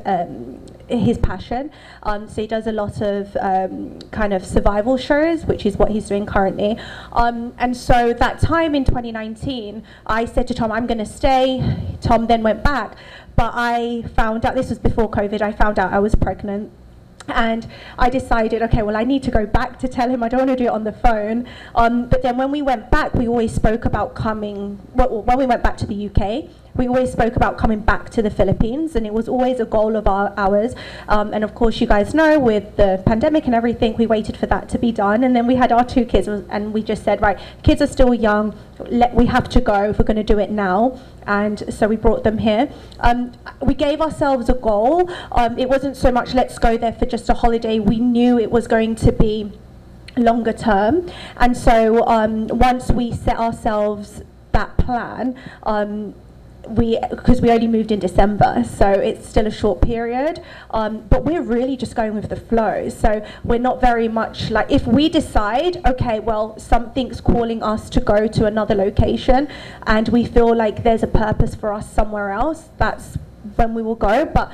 his passion. So he does a lot of kind of survival shows, which is what he's doing currently. And so that time in 2019, I said to Tom, I'm going to stay. Tom then went back. But I found out, this was before COVID, I found out I was pregnant. And I decided, okay, well, I need to go back to tell him. I don't want to do it on the phone. But then when we went back, we always spoke about coming, when we went back to the UK, we always spoke about coming back to the Philippines, and it was always a goal of ours. And of course, you guys know, with the pandemic and everything, we waited for that to be done. And then we had our 2 kids, and we just said, right, kids are still young, we have to go if we're going to do it now. And so we brought them here. We gave ourselves a goal. It wasn't so much let's go there for just a holiday. We knew it was going to be longer term. And so once we set ourselves that plan, because we only moved in December, so it's still a short period, but we're really just going with the flow. So we're not very much like, if we decide, okay, well, something's calling us to go to another location and we feel like there's a purpose for us somewhere else, that's when we will go, but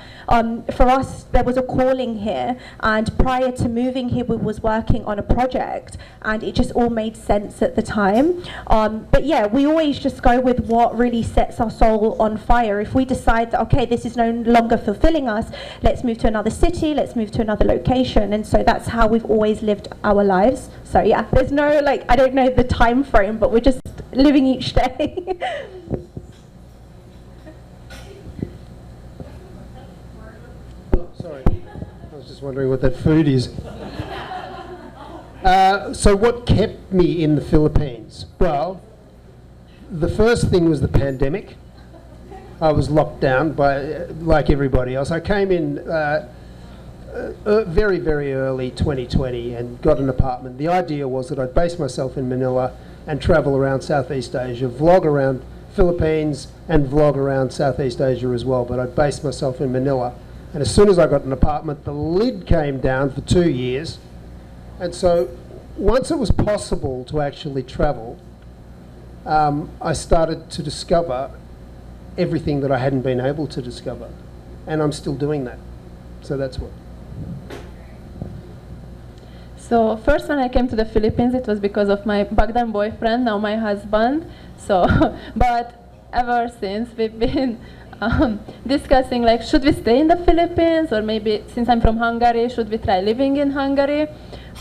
for us there was a calling here, and prior to moving here we was working on a project and it just all made sense at the time. But yeah, we always just go with what really sets our soul on fire. If we decide that, okay, this is no longer fulfilling us, let's move to another city, let's move to another location. And so that's how we've always lived our lives. So yeah, there's no, like, I don't know the time frame, but we're just living each day. Sorry, I was just wondering what that food is. So what kept me in the Philippines? Well, the first thing was the pandemic. I was locked down by, like everybody else. I came in very, very early 2020 and got an apartment. The idea was that I'd base myself in Manila and travel around Southeast Asia, vlog around Philippines and vlog around Southeast Asia as well, but I'd base myself in Manila. And as soon as I got an apartment, the lid came down for 2 years. And so once it was possible to actually travel, I started to discover everything that I hadn't been able to discover. And I'm still doing that. So that's what. So first when I came to the Philippines, it was because of my back then boyfriend, now my husband. So, but ever since we've been discussing, like, should we stay in the Philippines, or maybe since I'm from Hungary, should we try living in Hungary?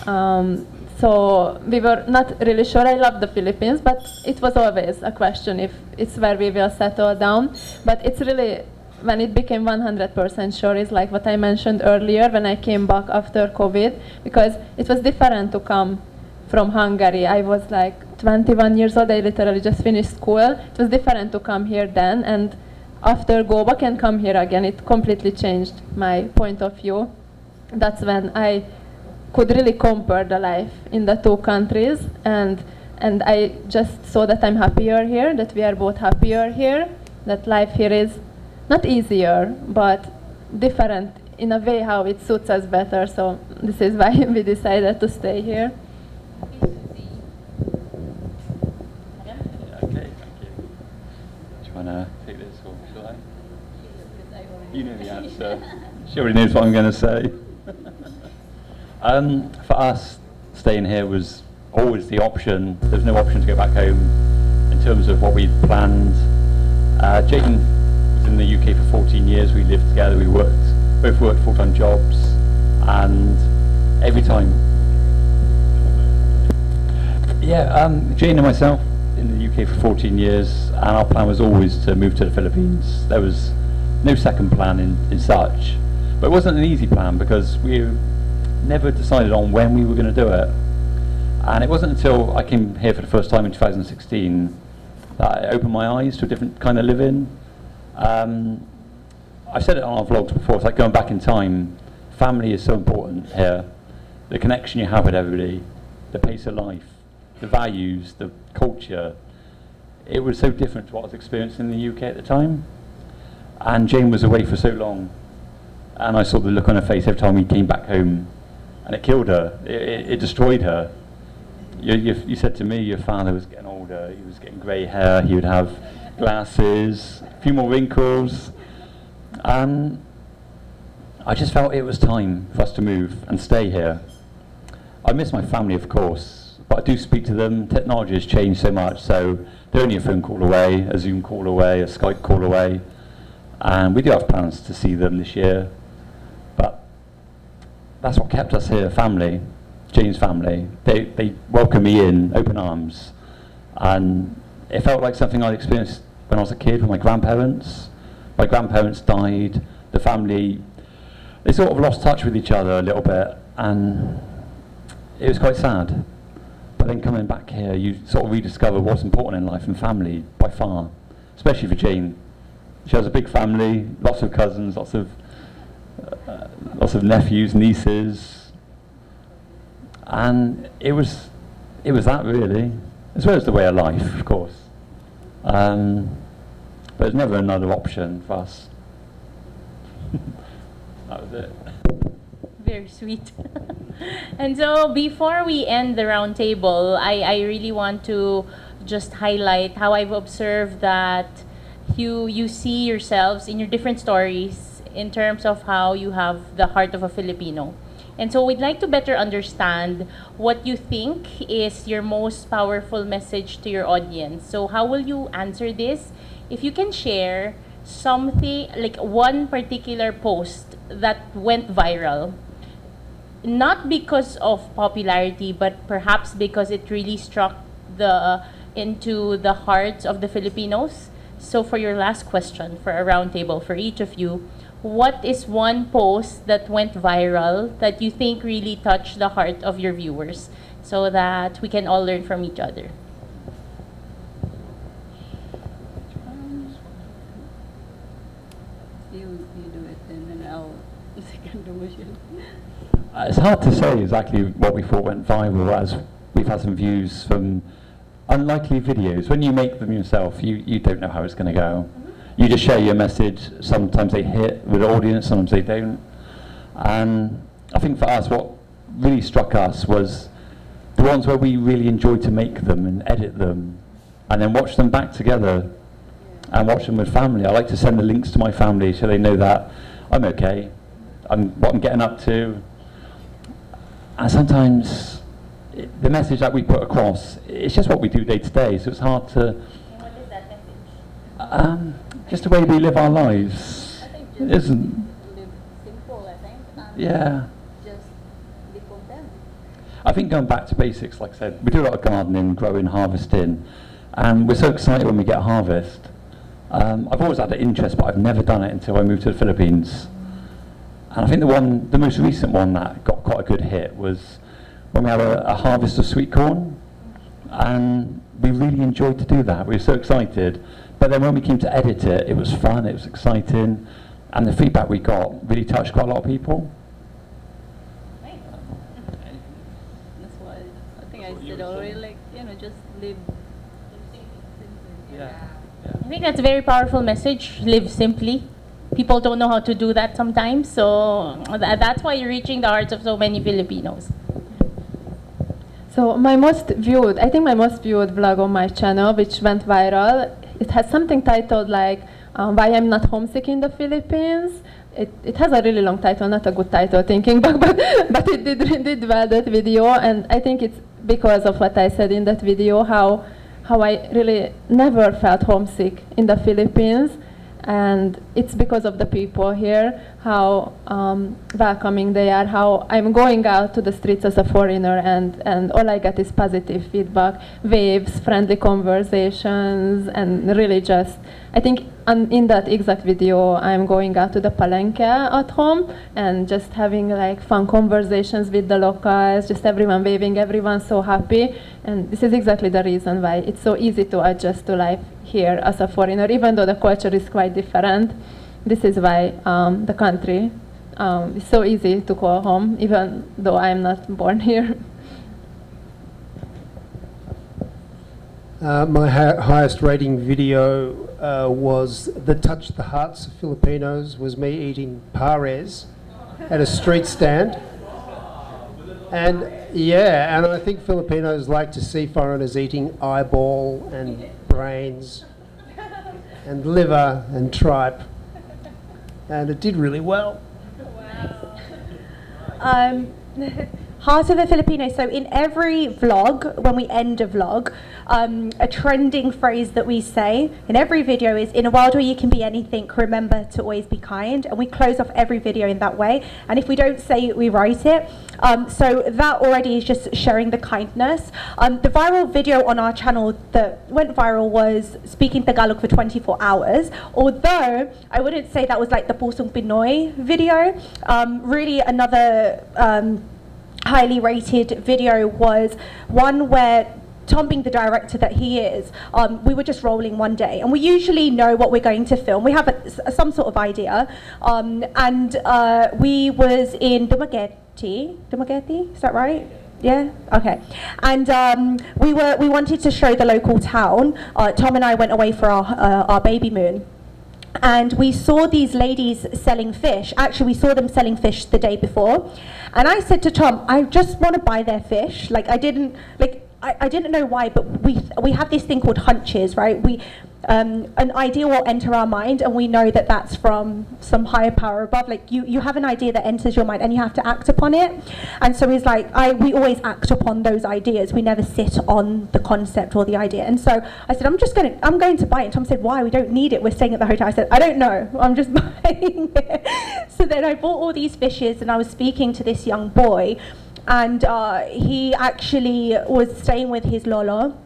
So we were not really sure. I love the Philippines, but it was always a question if it's where we will settle down. But it's really, when it became 100% sure, is like what I mentioned earlier when I came back after COVID, because it was different to come from Hungary. I was like 21 years old, I literally just finished school. It was different to come here then, and after go back and come here again, it completely changed my point of view. That's when I could really compare the life in the two countries, and I just saw that I'm happier here, that we are both happier here, that life here is not easier, but different in a way how it suits us better. So this is why we decided to stay here. Okay, thank you. Do you want to take this, or shall I? You know the answer. She already knows what I'm going to say. For us, staying here was always the option. There's no option to go back home in terms of what we'd planned. Jane was in the UK for 14 years. We lived together. We both worked full-time jobs, and every time. Yeah, Jane and myself in the UK for 14 years, and our plan was always to move to the Philippines. There was no second plan in such, but it wasn't an easy plan because we never decided on when we were going to do it. And it wasn't until I came here for the first time in 2016 that I opened my eyes to a different kind of living. I've said it on our vlogs before, it's like going back in time. Family is so important here. The connection you have with everybody, the pace of life, the values, the culture. It was so different to what I was experiencing in the UK at the time. And Jane was away for so long, and I saw the look on her face every time we came back home, and it killed her. It destroyed her. You said to me your father was getting older, he was getting grey hair, he would have glasses, a few more wrinkles, and I just felt it was time for us to move and stay here. I miss my family, of course, but I do speak to them. Technology has changed so much, so they're only a phone call away, a Zoom call away, a Skype call away, and we do have plans to see them this year. But that's what kept us here, family, Jane's family. They welcomed me in, open arms, and it felt like something I'd experienced when I was a kid with my grandparents. My grandparents died, the family, they sort of lost touch with each other a little bit, and it was quite sad. But then coming back here, you sort of rediscover what's important in life, and family, by far, especially for Jane. She has a big family, lots of cousins, lots of nephews, nieces, and it was that really, as well as the way of life, of course. But there's never another option for us. That was it. Very sweet. And so before we end the roundtable, I really want to just highlight how I've observed that you see yourselves in your different stories in terms of how you have the heart of a Filipino. And so we'd like to better understand what you think is your most powerful message to your audience. So how will you answer this? If you can share something, like one particular post that went viral, not because of popularity, but perhaps because it really struck into the hearts of the Filipinos. So for your last question, for a roundtable for each of you, what is one post that went viral that you think really touched the heart of your viewers, so that we can all learn from each other? You do it, and then I'll second the motion. It's hard to say exactly what we thought went viral, as we've had some views from unlikely videos. When you make them yourself, you don't know how it's going to go. You just share your message. Sometimes they hit with the audience, sometimes they don't. And I think for us, what really struck us was the ones where we really enjoyed to make them and edit them, and then watch them back together and watch them with family. I like to send the links to my family so they know that I'm okay, what I'm getting up to. And sometimes the message that we put across, it's just what we do day to day, so it's hard to... And what is that message? Just the way we live our lives. I think It just isn't... live simple, I think. And Yeah. just be content. I think going back to basics, like I said, we do a lot of gardening, growing, harvesting, and we're so excited when we get a harvest. I've always had an interest, but I've never done it until I moved to the Philippines. And I think the most recent one that got quite a good hit was when we had a harvest of sweet corn, and we really enjoyed to do that. We were so excited. But then when we came to edit it, it was fun, it was exciting, and the feedback we got really touched quite a lot of people. That's why I think I said already, like, just live simply. Yeah. I think that's a very powerful message. Live simply. People don't know how to do that sometimes, so that's why you're reaching the hearts of so many Filipinos. So I think my most viewed vlog on my channel, which went viral, it has something titled like Why I'm Not Homesick in the Philippines. It has a really long title, not a good title thinking back, but it did well, that video, and I think it's because of what I said in that video, how I really never felt homesick in the Philippines. And it's because of the people here, how welcoming they are, how I'm going out to the streets as a foreigner, and all I get is positive feedback, waves, friendly conversations, and really just, I think in that exact video, I'm going out to the palenque at home and just having like fun conversations with the locals, just everyone waving, everyone so happy. And this is exactly the reason why it's so easy to adjust to life here as a foreigner, even though the culture is quite different. This is why the country is so easy to call home, even though I'm not born here. My highest rating video was that touched the hearts of Filipinos, was me eating pares at a street stand. And yeah, and I think Filipinos like to see foreigners eating eyeball and brains and liver and tripe. And it did really well. Heart of a Filipino. So in every vlog, when we end a vlog, a trending phrase that we say in every video is, in a world where you can be anything, remember to always be kind. And we close off every video in that way. And if we don't say it, we write it. So that already is just sharing the kindness. The viral video on our channel that went viral was speaking Tagalog for 24 hours. Although I wouldn't say that was like the Pusong Pinoy video. Really another highly rated video was one where Tom, being the director that he is, we were just rolling one day, and we usually know what we're going to film. We have some sort of idea, and we was in Dumaguete, is that right? Yeah. Okay. And we wanted to show the local town. Tom and I went away for our baby moon. And we saw these ladies selling fish. Actually, we saw them selling fish the day before. And I said to Tom, I just want to buy their fish. Like, I didn't know why, but we have this thing called hunches, right? an idea will enter our mind, and we know that that's from some higher power above. Like you have an idea that enters your mind, and you have to act upon it. And so he's like, we always act upon those ideas. We never sit on the concept or the idea. And so I said, I'm going to buy it. And Tom said, why? We don't need it. We're staying at the hotel. I said, I don't know. I'm just buying it. So then I bought all these fishes, and I was speaking to this young boy, and he actually was staying with his lolo.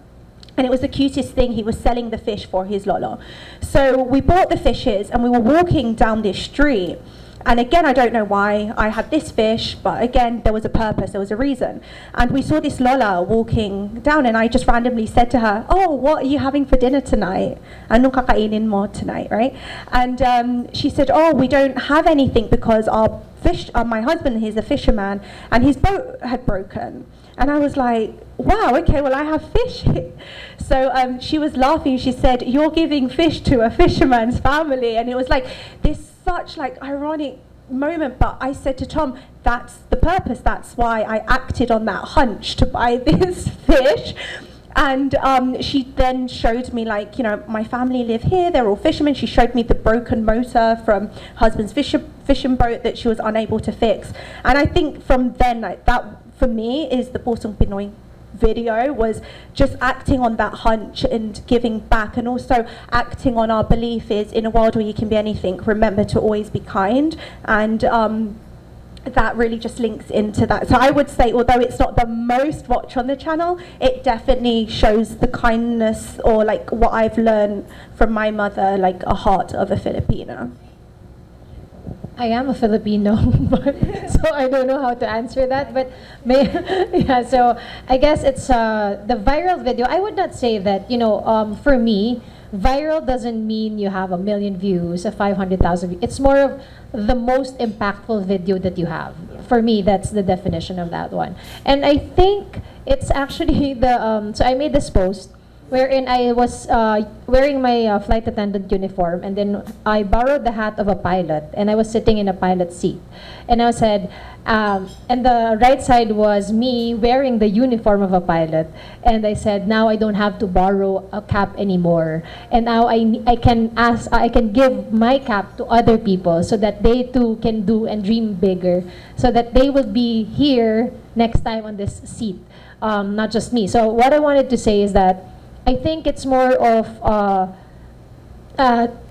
And it was the cutest thing. He was selling the fish for his lolo. So we bought the fishes, and we were walking down this street. And again, I don't know why I had this fish, but again, there was a purpose, there was a reason. And we saw this Lola walking down, and I just randomly said to her, oh, what are you having for dinner tonight? Anong kakainin mo tonight, right? And she said, oh, we don't have anything because our my husband, he's a fisherman, and his boat had broken. And I was like, wow, okay, well, I have fish. So she was laughing. She said, you're giving fish to a fisherman's family. And it was like this such like ironic moment. But I said to Tom, that's the purpose. That's why I acted on that hunch to buy this fish. And she then showed me, like, you know, my family live here, they're all fishermen. She showed me the broken motor from husband's fishing boat that she was unable to fix. And I think from then, like, that for me is the Pusong Pinoy video, was just acting on that hunch and giving back, and also acting on our belief is in a world where you can be anything, remember to always be kind. And that really just links into that. So I would say, although it's not the most watched on the channel, it definitely shows the kindness, or like what I've learned from my mother, like a heart of a Filipino. I am a Filipino, so I don't know how to answer that. But yeah, so I guess it's the viral video. I would not say that, you know, for me, viral doesn't mean you have 1 million views, 500,000 views. It's more of the most impactful video that you have. For me, that's the definition of that one. And I think it's actually the, so I made this post wherein I was wearing my flight attendant uniform, and then I borrowed the hat of a pilot, and I was sitting in a pilot seat. And I said, and the right side was me wearing the uniform of a pilot, and I said, now I don't have to borrow a cap anymore, and now I can give my cap to other people so that they too can do and dream bigger, so that they will be here next time on this seat, not just me. So what I wanted to say is that I think it's more of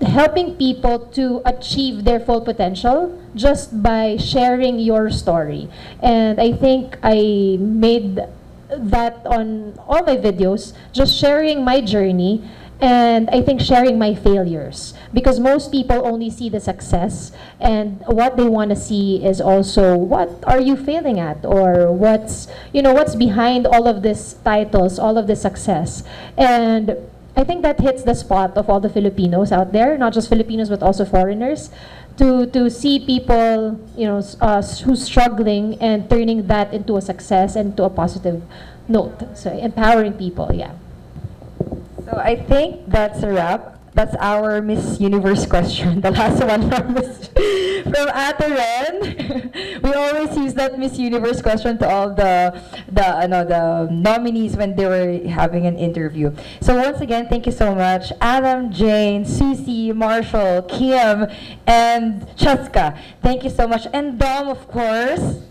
helping people to achieve their full potential just by sharing your story. And I think I made that on all my videos, just sharing my journey, and I think sharing my failures, because most people only see the success, and what they want to see is also what are you failing at, or what's behind all of these titles, all of this success. And I think that hits the spot of all the Filipinos out there, not just Filipinos but also foreigners, to see people, you know, who's struggling and turning that into a success and to a positive note. So empowering people, yeah. So I think that's a wrap. That's our Miss Universe question, the last one from Ate Ren. We always use that Miss Universe question to all the nominees when they were having an interview. So once again, thank you so much, Adam, Jane, Susie, Marshall, Kim, and Chaska. Thank you so much, and Dom, of course.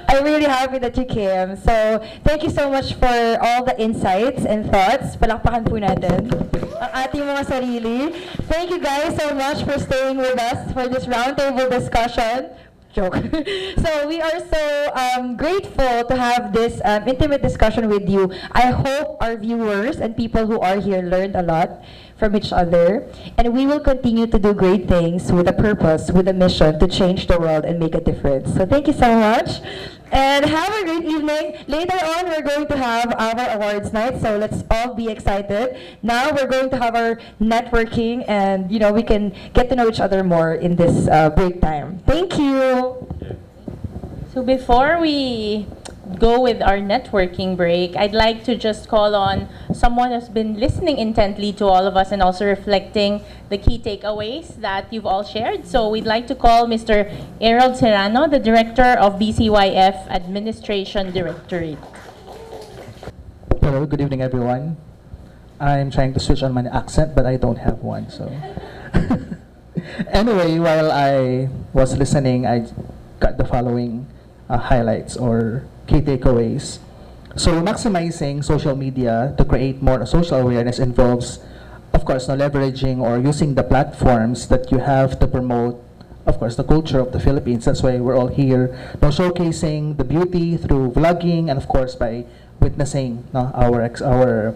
I'm really happy that you came. So, thank you so much for all the insights and thoughts. Palakpakan po natin ang ating mga sarili. Thank you guys so much for staying with us for this roundtable discussion. Joke. So, we are so grateful to have this intimate discussion with you. I hope our viewers and people who are here learned a lot from each other, and we will continue to do great things with a purpose, with a mission to change the world and make a difference. So thank you so much, and have a great evening. Later on, we're going to have our awards night, so let's all be excited. Now we're going to have our networking, and we can get to know each other more in this break time. Thank you. So before we go with our networking break, I'd like to just call on someone who's been listening intently to all of us and also reflecting the key takeaways that you've all shared. So we'd like to call Mr. Errol Serrano, the Director of BCYF Administration Directorate. Hello, good evening everyone. I'm trying to switch on my accent, but I don't have one. So anyway, while I was listening, I got the following highlights or key takeaways. So maximizing social media to create more social awareness involves, of course, leveraging or using the platforms that you have to promote, of course, the culture of the Philippines. That's why we're all here, showcasing the beauty through vlogging and, of course, by witnessing our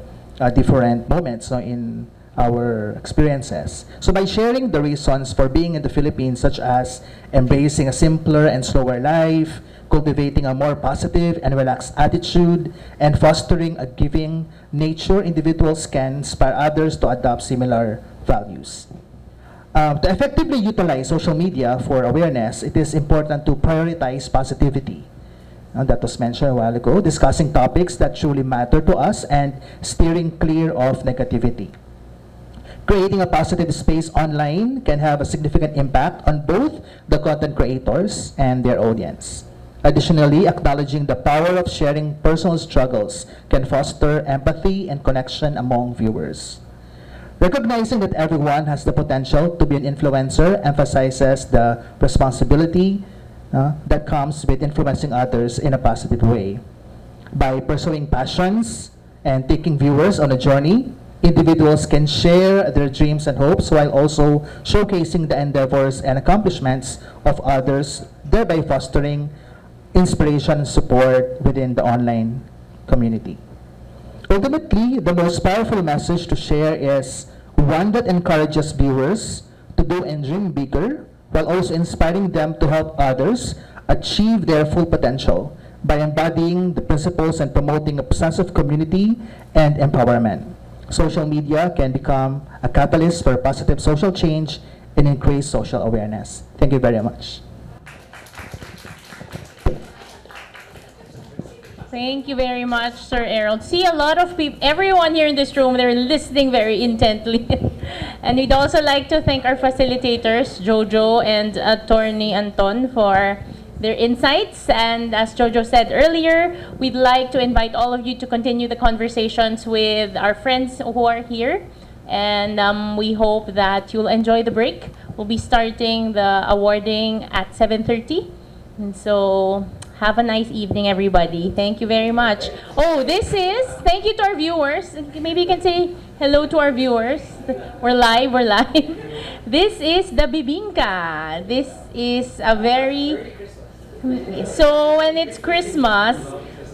different moments in our experiences. So by sharing the reasons for being in the Philippines, such as embracing a simpler and slower life, cultivating a more positive and relaxed attitude, and fostering a giving nature, individuals can inspire others to adopt similar values. To effectively utilize social media for awareness, it is important to prioritize positivity. That was mentioned a while ago, discussing topics that truly matter to us and steering clear of negativity. Creating a positive space online can have a significant impact on both the content creators and their audience. Additionally, acknowledging the power of sharing personal struggles can foster empathy and connection among viewers. Recognizing that everyone has the potential to be an influencer emphasizes the responsibility that comes with influencing others in a positive way. By pursuing passions and taking viewers on a journey, individuals can share their dreams and hopes while also showcasing the endeavors and accomplishments of others, thereby fostering inspiration and support within the online community. Ultimately, the most powerful message to share is one that encourages viewers to do and dream bigger, while also inspiring them to help others achieve their full potential by embodying the principles and promoting a sense of community and empowerment. Social media can become a catalyst for positive social change and increase social awareness. Thank you very much. Thank you very much, Sir Errol. See, a lot of people, everyone here in this room, they're listening very intently. And we'd also like to thank our facilitators, Jojo and Attorney Anton, for their insights. And as Jojo said earlier, we'd like to invite all of you to continue the conversations with our friends who are here. And we hope that you'll enjoy the break. We'll be starting the awarding at 7:30. And so have a nice evening, everybody. Thank you very much. Oh, thank you to our viewers. Maybe you can say hello to our viewers. We're live. This is the bibingka. This is a so when it's Christmas,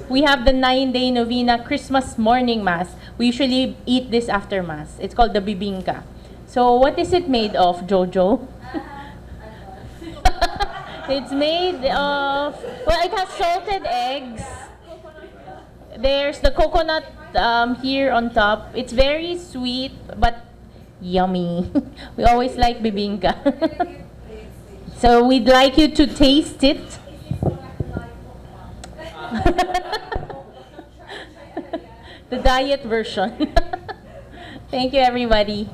we have the 9-day novena Christmas morning mass. We usually eat this after mass. It's called the bibingka. So what is it made of, Jojo? It's made of, it has salted eggs. There's the coconut here on top. It's very sweet, but yummy. We always like bibingka. So we'd like you to taste it. The diet version. Thank you, everybody.